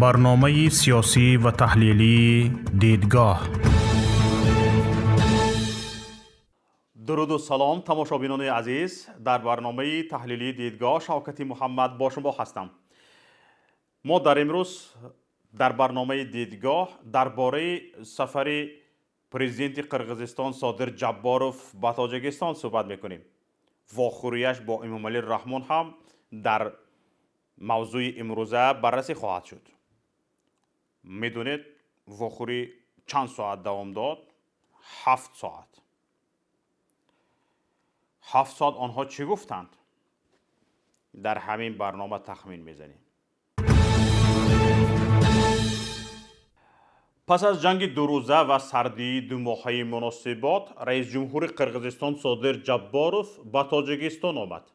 برنامه سیاسی و تحلیلی دیدگاه. درود و سلام تماشابینان عزیز. در برنامه تحلیلی دیدگاه شوکتی محمد با شما هستم. ما در امروز در برنامه دیدگاه درباره سفر پرزیدنت قرقیزستان صادر جباروف به تاجیکستان صحبت میکنیم. واخوریش با امامعلی رحمان هم در موضوع امروزه بررسی خواهد شد. میدونید واخوری چند ساعت دوام داد؟ 7 ساعت. 7 ساعت آنها چی گفتند؟ در همین برنامه تخمین میزنیم. پس از جنگ 2 روزه و سردی 2 ماهه مناسبات، رئیس جمهور قرقیزستان صادر جباروف به تاجیکستان آمد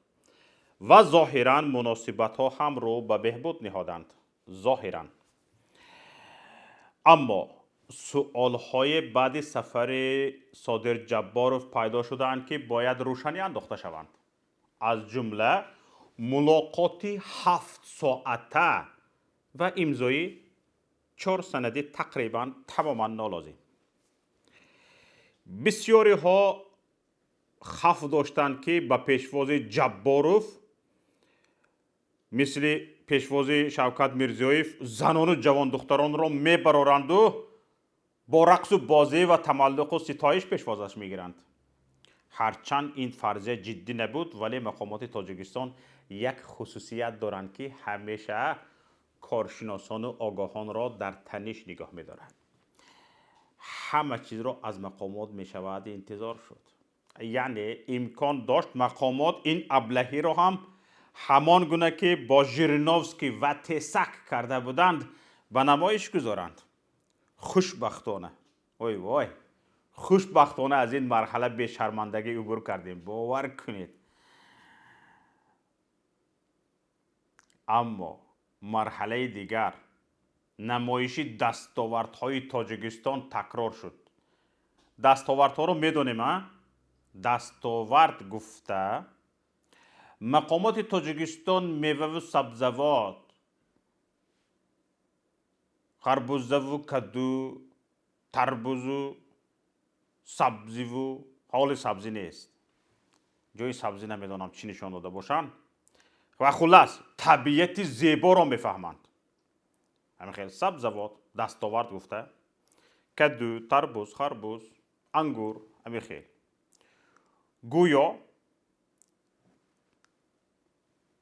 و ظاهراً مناسبت ها هم رو به بهبود نهادند. ظاهراً. اما سؤال های بعد سفر صادر جباروف پیدا شدند که باید روشنی انداخته شوند. از جمله ملاقاتی 7 ساعته و امضای 4 سندی تقریبا تماما نالازم. بسیاری ها خوف داشتند که به پیشواز جباروف مثل پیشواز شوکت میرزیویف زنان و جوان دختران را میبرارند و با رقص و بازی و تملق و ستایش پیشوازش میگیرند. هرچند این فرضیه جدی نبود، ولی مقامات تاجیکستان یک خصوصیت دارند که همیشه کارشناسان و آگاهان را در تنش نگاه می‌دارند. همه چیز را از مقامات میشود انتظار شد. یعنی امکان داشت مقامات این ابلهی را هم همان گونه که با ژیرینوفسکی و تسک کرده بودند به نمایش گذارند. خوشبختانه وای خوشبختانه از این مرحله به شرمندگی عبور کردیم، باور کنید. اما مرحله دیگر، نمایش دستاوردهای تاجیکستان تکرار شد. دستاوردها رو میدونیم. دستاورد گفته مقامات تاجیکستان میوه و سبزوات، خربوزه و کدو، تربوز و سبزی و حال سبزی نیست. جای سبزی نمیدونم چی نشان داده باشن. و خلاص طبیعت زیبا را میفهمند. همین خیلی سبزوات دستاورد گفته، کدو، تربوز، خربوز، انگور، همین خیلی. گویا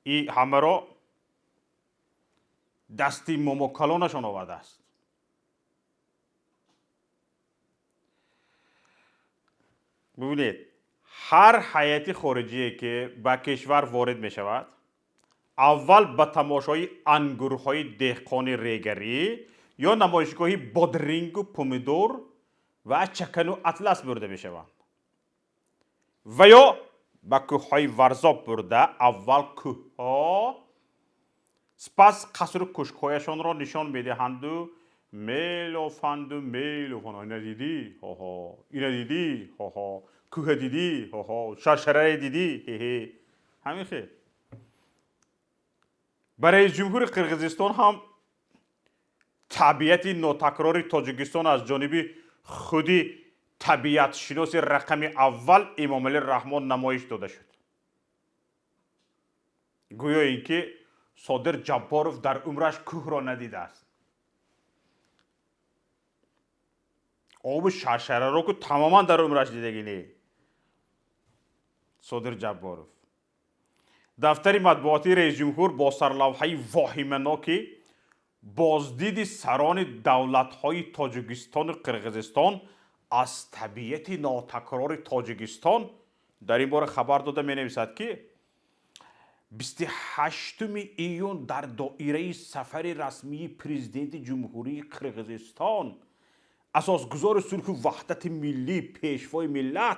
این همه را دستی موموکلانشان آورده است. ببینید، هر هیئت خارجی که به کشور وارد می شود، اول به تماشای انگورهای دهقان ریگری یا نمایشگاهی بادرینگ و پومیدور و چکن و اطلس برده می شوند. و یا به کوههای ورزاب برده اول کوهها، سپس قصر و کشکهایشان را نشان میدهند و میلافند و میلافند. اینا دیدی؟ ها اینا دیدی؟ ها کوه دیدی؟ ها شرشره دیدی؟ همین خیلی. برای جمهور قرقیزستان هم طبیعت ناتکرار تاجیکستان از جانب خودی طبیعت شناس رقم اول امامعلی رحمان نمایش داده شد. گویا اینکه صادر جباروف در عمرش کوه را ندیده است. آب شرشره را که تماما در عمرش دیدگی نه. صادر جباروف دفتر مطبوعاتی رئیس جمهور با سرلوحه واهمه‌ناک بازدید سران دولت‌های تاجیکستان و قرقیزستان از طبیعت ناتکرار تاجیکستان در این باره خبر داده می‌نویسد که 28 ایون در دایره سفر رسمی پرزیدنت جمهوری قرقیزستان، اساسگزار صلح و وحدت ملی، پیشوای ملت،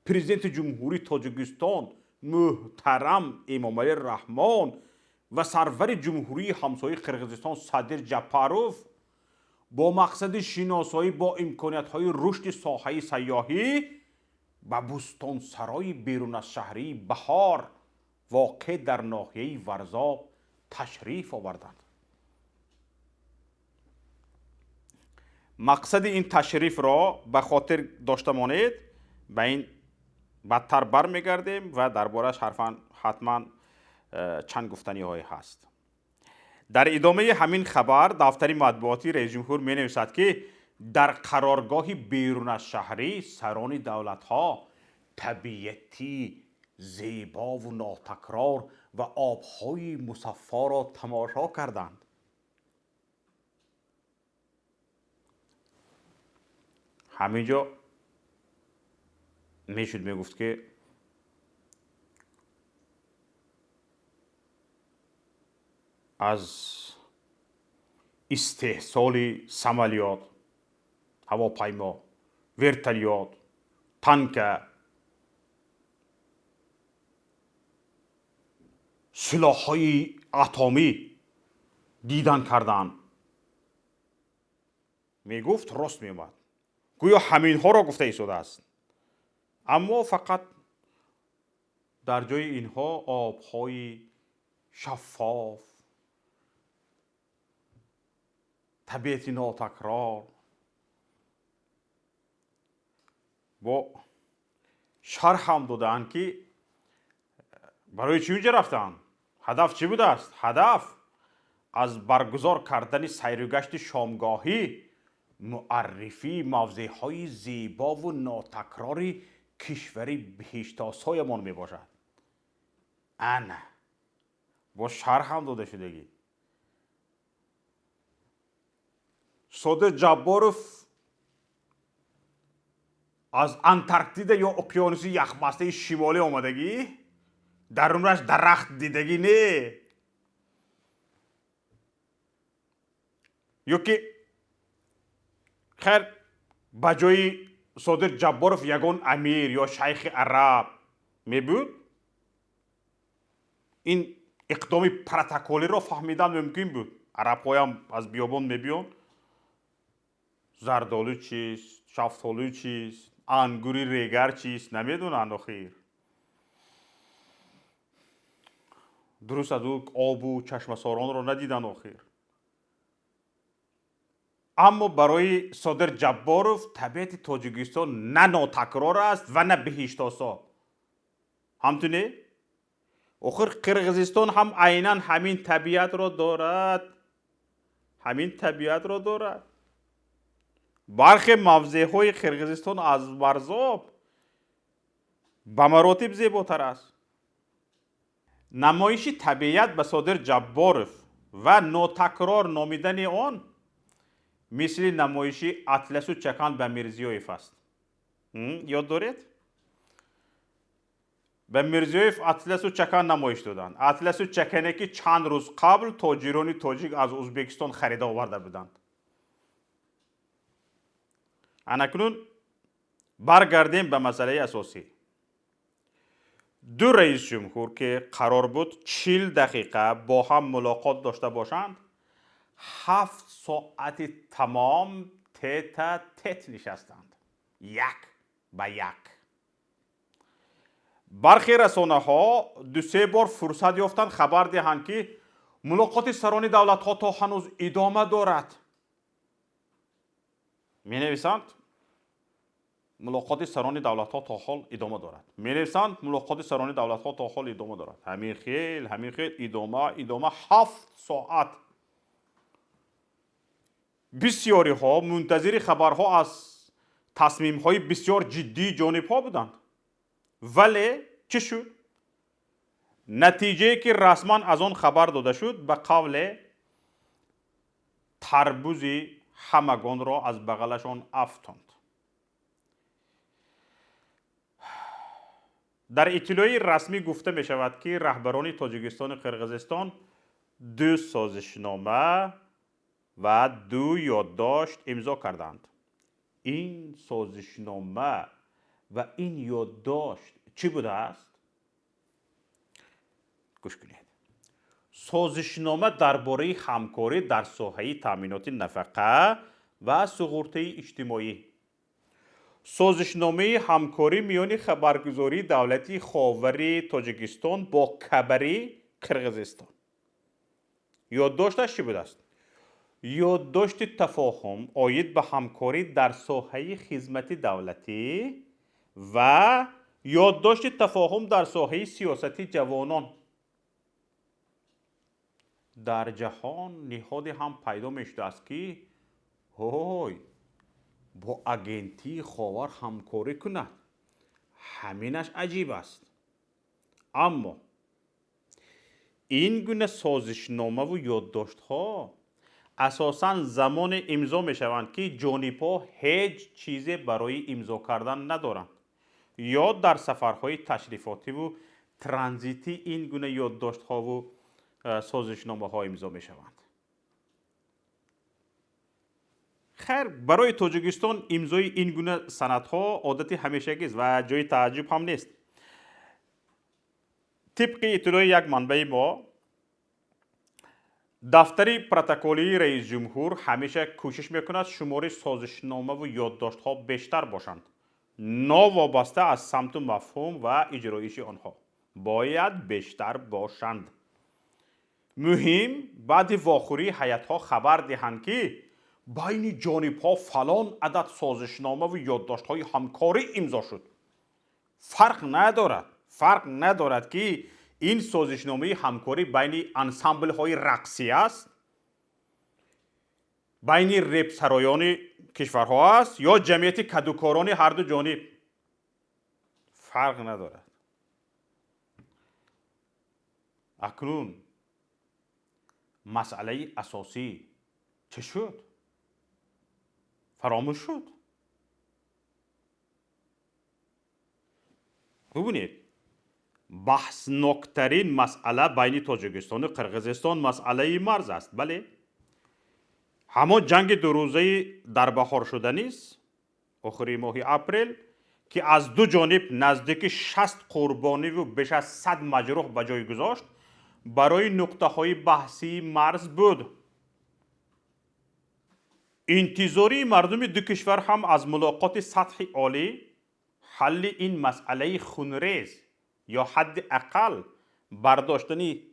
پرزیدنت جمهوری تاجیکستان محترم امامعلی رحمان و سرور جمهوری همسایه قرقیزستان صادر جباروف با مقصد شناسایی با امکانیت‌های رشد ساحه سیاحی به بستانسرای بیرون از شهری بهار واقع در ناحیه ورزاب تشریف آوردند. مقصد این تشریف را به خاطر داشته مانید. به این بدتر برمیگردیم و دربارش حتما چند گفتنی های هست. در ادامه همین خبر دفتر مطبوعاتی رئیس جمهور می نویسد که در قرارگاه بیرون از شهری سران دولت ها طبیعتی زیبا و ناتکرار و آبهای مصفا را تماشا کردند. همینجا میشد میگفت که از استحصال سمالیات، هواپیما، ورتلیات، تانک، سلاح‌های اتمی دیدن کردن. میگفت راست میومد، گویا همین ها را گفته ایستاده است. اما فقط در جای اینها آبهای شفاف، طبیعت ناتکرار با شرح هم دادن که برای چی اونجا رفتن، هدف چی بوده است. هدف از برگزار کردن سیرگشت شامگاهی معرفی موضعهای زیبا و ناتکراری کشوری بهشت‌آسایمان می باشد. انا با شرح هم داده شدگی. صادق جباروف از انتارکتیده یا اقیانوس یخبسته شمالی آمدگی، درونش درخت دیدگی نه. یا که خیر بجای صادق جباروف یگان امیر یا شیخ عرب می بود، این اقدام پروتکلی را فهمیدن ممکن بود. عرب هم از بیابان می بیان، زردالو چیست، شفتالو چیست، انگوری ریگر چیست نمیدونن آخر. درست از او آب و چشم ساران را ندیدن آخر. اما برای صادق جباروف طبیعت تاجیکستان نه ناتکرار است و نه بهشت‌آسا. همتونه؟ آخر قرقیزستان هم عیناً همین طبیعت را دارد. همین طبیعت را دارد. برخی موضع‌های قرقیزستان از ورزاب به مراتب زیباتر است. نمایش طبیعت به صادق جباروف و ناتکرار نامیدن آن مثل نمایش اطلس و چکان به میرزیویف است. یاد دارید؟ به میرزیویف اطلس و چکان نمایش دادند. اطلس و چکانی که چند روز قبل تاجران تاجیک از ازبکستان خرید آورده بودند. اکنون برگردیم به مسئله اساسی. دو رئیس جمهور که قرار بود 40 دقیقه با هم ملاقات داشته باشند، 7 ساعت تمام تیت تیت نشستند، یک به یک. برخی رسانه ها 2-3 بار فرصت یافتند خبر دهند که ملاقات سران دولت ها تا هنوز ادامه دارد. می نویسند ملاقات سران دولت ها تا حال ادامه دارد. می نویسند ملاقات سران دولت ها تا حال ادامه دارد. همین خیل ادامه 7 ساعت. بسیاری ها منتظر خبرها از تصمیم های بسیار جدی جانب ها بودند. ولی چه شد؟ نتیجه که رسما از آن خبر داده شد به قول تربوز همگان را از بغلشان افتاند. در اطلاعیه رسمی گفته می شود که رهبران تاجیکستان و قرقیزستان 2 سازشنامه و 2 یادداشت امضا کردند. این سازشنامه و این یادداشت چی بوده است؟ گوش کنید. سازشنامه درباره همکاری در ساحه تامینات نفقه و سقوط اجتماعی. سازشنامه همکاری میان خبرگزاری دولتی خاور تاجیکستان با کبری قرقیزستان. یادداشتش چی بوده است؟ یادداشت تفاهم آید به همکاری در ساحه خدمت دولتی و یادداشت تفاهم در ساحه سیاستی جوانان. در جهان نهادی هم پیدا میشده است که با اگنتی خاور همکاری کند. همینش عجیب است. اما این گونه سازشنامه و یادداشت ها اساساً زمان امضا می شوند که جانب‌ها هیچ چیزی برای امضا کردن ندارند یا در سفرهای تشریفاتی و ترانزیتی این گونه یادداشت ها و سازشنامه ها امضا می شوند. خیر، برای تاجیکستان امضای این گونه سندها عادت همیشگی است و جای تعجب هم نیست. طبق اطلاع یک منبع ما، دفتر پروتکلی رئیس جمهور همیشه کوشش میکند شمار سازشنامه و یادداشت ها بیشتر باشند، ناوابسته از سمت و مفهوم و اجرایش آنها باید بیشتر باشند. مهم بعد واخوری هیئت ها خبر دهند که بین جانب ها فلان عدد سازشنامه و یادداشت های همکاری امضا شد. فرق ندارد که این سازشنامه همکاری بین انسامبل های رقصی است، بین رپ سرایان کشورها است یا جمعیت کدوکاران هر دو جانب. فرق ندارد. اکنون مسئله اساسی چه شد؟ فراموش شد. ببینید، بحثناکترین مسئله بین تاجیکستان و قرقیزستان مسئله مرز است. بله، همان جنگ دو روزه در بهار شدنی است، آخر ماه اپریل، که از دو جانب نزدیک 60 قربانی و بیش از 100 مجروح به جای گذاشت، برای نقطه های بحثی مرز بود. انتظاری مردم دو کشور هم از ملاقات سطح عالی حل این مسئله خونریز یا حداقل برداشتنی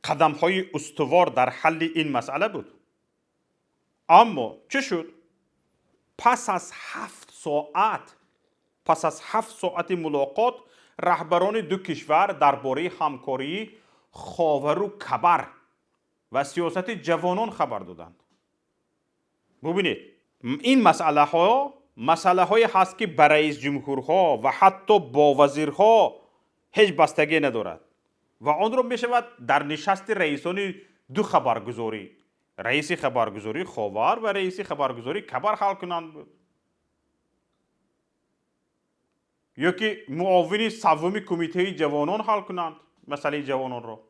قدم های استوار در حل این مسئله بود. اما چه شد؟ پس از 7 ساعت ملاقات، رهبران دو کشور درباره همکاری خاور و کبر و سیاست جوانان خبر دادند. ببینید، این مسئله های هست که برای رئیس جمهورها و حتی با وزیرها هیچ بستگی ندارد و آن را می شود در نشست رئیسان دو خبرگزاری، رئیس خبرگزاری خاور و رئیس خبرگزاری کبر حل کنند بود، یا که معاون سوم کمیته جوانان حل کنند مسئله جوانان را.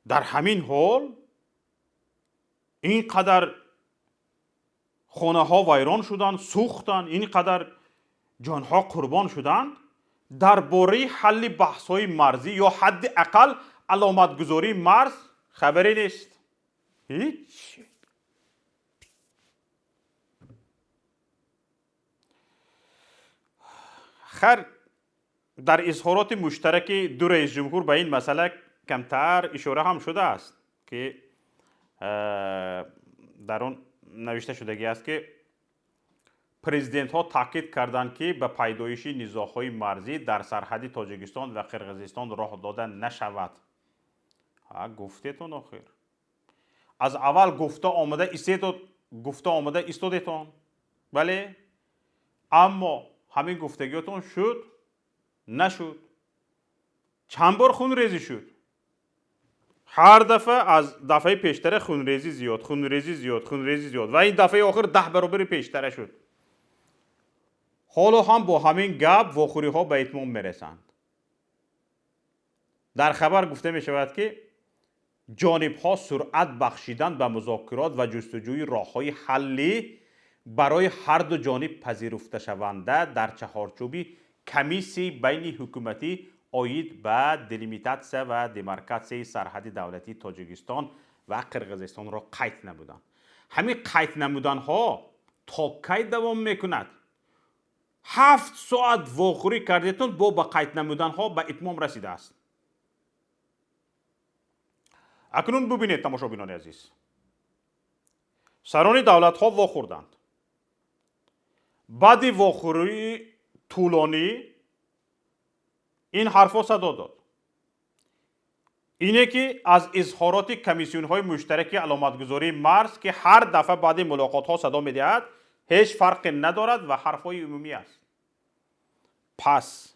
در همین حال اینقدر خانه ها ویران شدند، سوختند، اینقدر جانها قربان شدند، درباره حل بحث های مرزی یا حداقل علامت گذاری مرز خبری نیست. هیچ. خیر، در اظهارات مشترک دو رئیس جمهور به این مسئله کمتر اشاره هم شده است که در آن نوشته شدگی است که پرزیدنت ها تاکید کردند که به پیدایش نزاع‌های مرزی در سرحد تاجیکستان و قرقیزستان راه داده نشود. گفتیتون آخر از اول گفته آمده ایستادتون، بله، اما همین گفتگیتون شد نشد. چند بار خون ریزی شد. هر دفعه از دفعه پیشتر خونریزی زیاد و این دفعه آخر 10 برابر پیشتر شد. حالا هم با همین گپ واخوری ها به اتمام میرسند. در خبر گفته می شود که جانب ها سرعت بخشیدن به مذاکرات و جستجوی راه های حلی برای هر دو جانب پذیرفته شونده در چهارچوبی کمیسی بین حکومتی آید به دلیمیتاسیون و دیمارکاسیون سرحد دولتی تاجیکستان و قرقیزستان را قید نمودند. همین قید نمودن ها تا کی دوام میکند؟ 7 ساعت واخوری کردیتون با به قید نمودن ها به اتمام رسیده است. اکنون ببینید تماشابینان عزیز، سران دولت ها واخوردند. بعد واخوری طولانی این حرفا صدا داد. اینه که از اظهارات کمیسیون های مشترک علامتگذاری مرز که هر دفعه بعد ملاقات ها صدا میدهد هیچ فرق ندارد و حرف های عمومی است. پس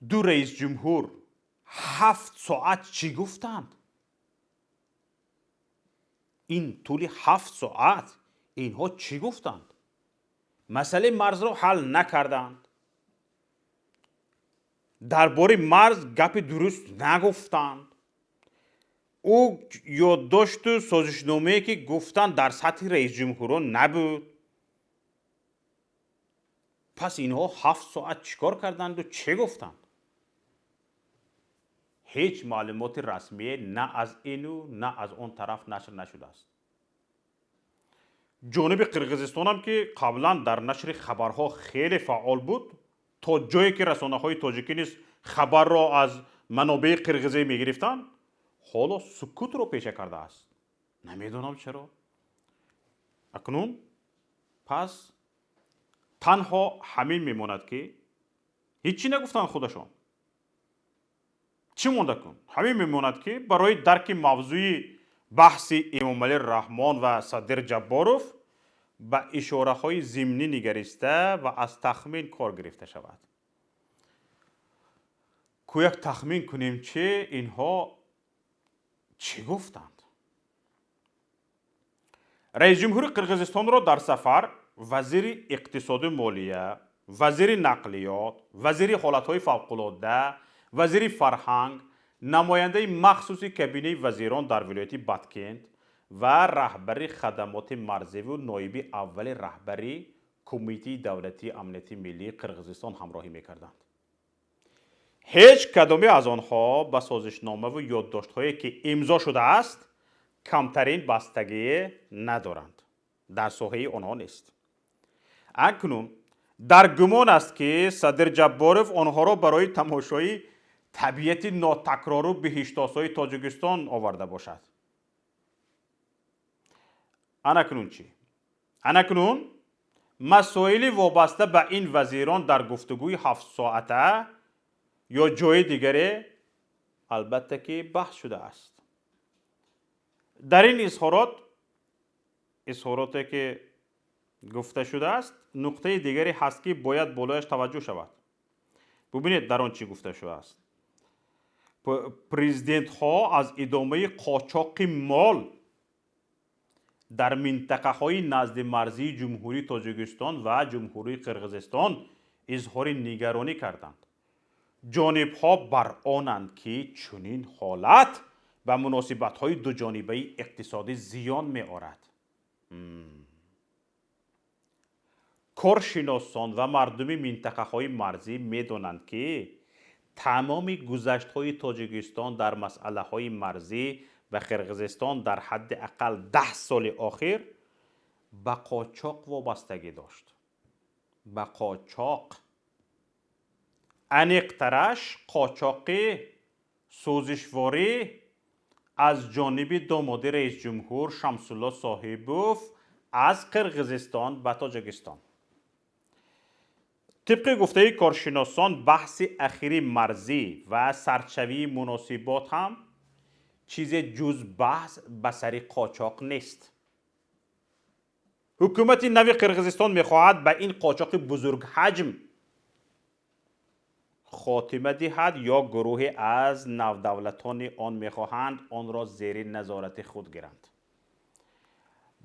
دو رئیس جمهور 7 ساعت چی گفتند؟ این طول 7 ساعت اینها چی گفتند؟ مسئله مرز را حل نکردند. درباره مرز گپ درست نگفتند. او یادداشت و سازشنامه‌ای که گفتند در سطح رئیس جمهوران نبود. پس اینها 7 ساعت چیکار کردند و چه گفتند؟ هیچ معلومات رسمی نه از این و نه از اون طرف نشر نشده است. جانب قرقیزستان هم که قبلا در نشر خبرها خیلی فعال بود، تا جایی که رسانه‌های تاجیکی نیز خبر را از منابع قرقیزی می‌گرفتند، حالا سکوت را پیشه کرده است. نمیدونم چرا. اکنون پس تنها همین میماند که هیچی نگفتن خودشان. چی مونده کن؟ همین میماند که برای درک موضوع بحث امام علی رحمان و صدر جباروف به اشاره های ضمنی نگریسته و از تخمین کار گرفته شود. کویک تخمین کنیم چه اینها چی گفتند؟ رئیس جمهور قرقیزستان را در سفر وزیر اقتصاد و مالیه، وزیر نقلیات، وزیر حالتهای فوق‌العاده، وزیر فرهنگ، نماینده مخصوص کابینه وزیران در ولایت بادکند و رهبر خدمات مرزی و نایب اول رهبر کمیته دولتی امنیتی ملی قرقیزستان همراهی می‌کردند. هیچ کدام از آنها به سازشنامه و یادداشت‌هایی که امضا شده است کمترین بستگی ندارند. در ساحه آنها نیست. اکنون در گمان است که صدر جباروف آنها را برای تماشای طبیعت ناتکرار و بهشت‌آسای تاجیکستان آورده باشد. اکنون چی؟ اکنون مسائل وابسته به این وزیران در گفتگوی 7 ساعته یا جای دیگری البته که بحث شده است. در این اظهاراتی که گفته شده است، نقطه دیگری هست که باید بالایش توجه شود. ببینید در آن چی گفته شده است. پرزیدنت ها از ادامه قاچاق مال در منطقه های نزد مرزی جمهوری تاجیکستان و جمهوری قرقیزستان اظهار نگرانی کردند. جانب ها بر آنند که چنین حالت به مناسبت های دو جانبه اقتصادی زیان می آورد. کارشناسان و مردم منطقه های مرزی می دانند که تمام گذشت های تاجیکستان در مسئله های مرزی و قرقیزستان در حد اقل 10 سال اخیر به قاچاق وابستگی داشت. به قاچاق. انیقترش قاچاقی سوزشواری از جانب داماد رئیس جمهور شمسالله صاحبوف از قرقیزستان به تاجیکستان. طبق گفته کارشناسان بحث اخیر مرزی و سرچوی مناسبات هم چیز جز بحث به سر قاچاق نیست. حکومت نو قرقیزستان میخواهد به این قاچاق بزرگ حجم خاتمه دهد یا گروه از نودولتان آن میخواهند آن را زیر نظارت خود گیرند.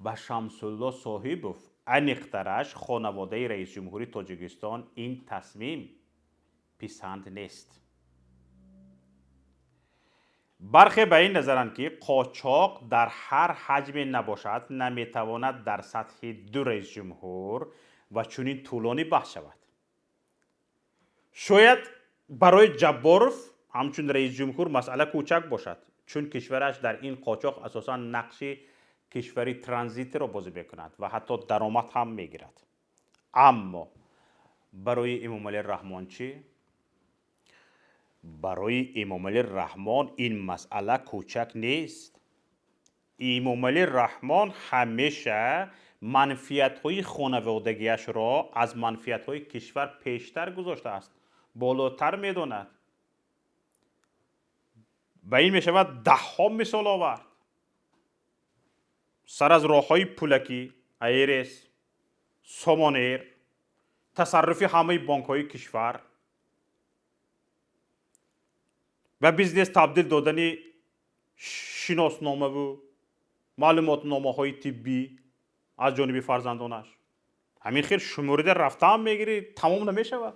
به شمسالله صاحبوف انیقترش خانواده رئیس جمهوری تاجیکستان این تصمیم پسند نیست. برخی به این نظرند که قاچاق در هر حجم نباشد نمیتواند در سطح دو رئیس جمهور و چنین طولانی بحث شود. شاید برای جباروف همچون رئیس جمهور مسئله کوچک باشد، چون کشورش در این قاچاق اساساً نقش کشوری ترانزیت را بازی میکند و حتی درآمد هم میگیرد. اما برای امام علی رحمان چی؟ برای امامعلی رحمان این مسئله کوچک نیست. امامعلی رحمان همیشه منفیت‌های خانوادگیش را از منفیت‌های کشور پیشتر گذاشته است، بالاتر می‌داند. به این می‌شود ده‌ها مثال آورد. سر از راه‌های پولکی، ایرس، سامانیر، تصرفی همه بانک‌های کشور و بیزنس تبدیل دادن شناسنامه و معلومات نامه‌های طبی از جانب فرزندانش. همین خیر شمرده رفته هم میگیری تمام نمیشود.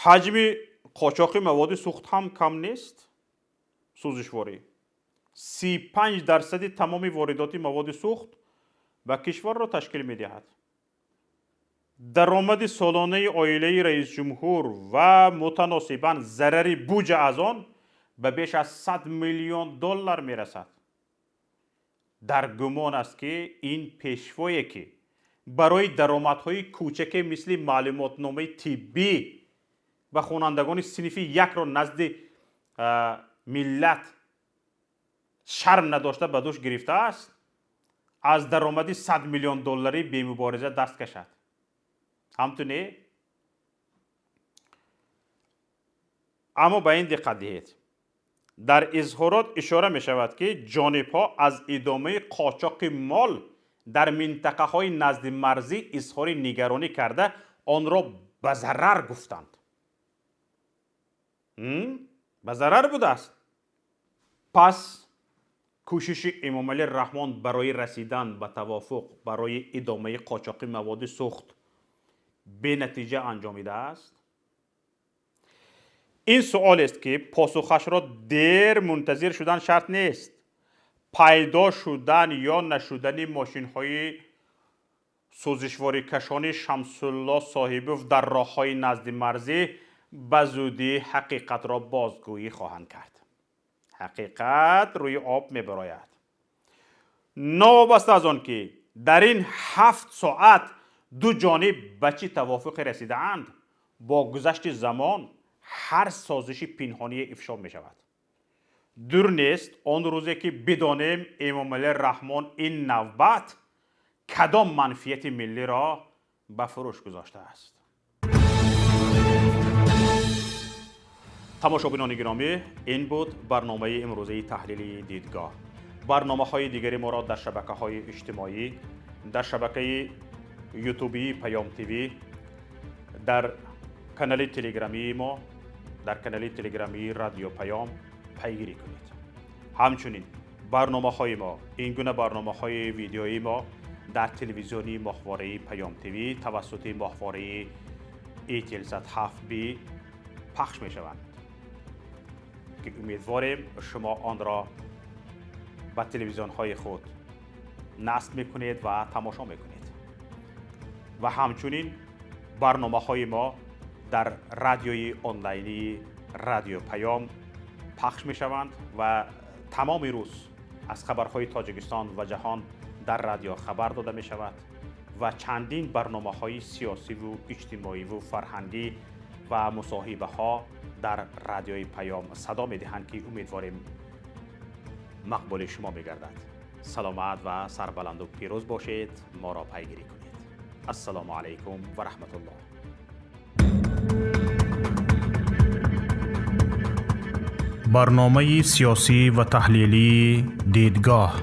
حجم قاچاق مواد سوخت هم کم نیست. سوزشواری 35% تمام واردات مواد سوخت و کشور را تشکیل می‌دهد. درآمد سالانه عائله رئیس جمهور و متناسباً ضرر بودجه از آن به بیش از 100 میلیون دلار میرسد. در گمان است که این پیشوایی که برای درآمدهای کوچک مثل معلومات نامه طبی و خوانندگان صنف یک را نزد ملت شرم نداشته به دوش گرفته است، از درآمد 100 میلیون دلاری به مبارزه دست کشد. همتونه؟ اما به این دقت دهید. در اظهارات اشاره می شود که جانب‌ها از ادامه قاچاق مال در منطقه های نزد مرزی اظهار نگرانی کرده آن را به ضرر گفتند. به ضرر بوده است. پس کوشش امامعلی رحمان برای رسیدن به توافق برای ادامه قاچاق مواد سوخت به نتیجه انجامیده است. این سوال است که پاسخش را دیر منتظر شدن شرط نیست. پیدا شدن یا نشدن ماشین های سوزشواری کشان شمس الله صاحبوف در راه های نزد مرزی به زودی حقیقت را بازگویی خواهند کرد. حقیقت روی آب می براید. نوابسته از آن که در این 7 ساعت دو جانب به چه توافق رسیده اند، با گذشت زمان هر سازش پنهانی افشا می شود. دور نیست آن روزی که بدانیم امامعلی رحمان این نوبت کدام منفیت ملی را به فروش گذاشته است. تماشابینان گرامی، این بود برنامه امروزی تحلیلی دیدگاه. برنامه های دیگری ما را در شبکه های اجتماعی، در شبکه یوتیوبی پیام تیوی، در کانال تلگرامی ما، در کانال تلگرامی رادیو پیام پیگیری کنید. همچنین برنامه های ما، این گونه برنامه های ویدیویی ما در تلویزیونی ماهواره پیام تیوی توسط ماهواره ایتلسات 7B پخش می شوند که امیدواریم شما آن را به تلویزیون های خود نصب می کنید و تماشا می کنید. و همچنین برنامه های ما در رادیوی آنلاینی رادیو پیام پخش می شوند و تمام روز از خبرهای تاجیکستان و جهان در رادیو خبر داده می شود و چندین برنامه های سیاسی و اجتماعی و فرهنگی و مصاحبه ها در رادیوی پیام صدا می دهند که امیدواریم مقبول شما می گردد. سلامت و سربلند و پیروز باشید. ما را پیگیری کنید. السلام علیکم و رحمت الله. برنامه سیاسی و تحلیلی دیدگاه.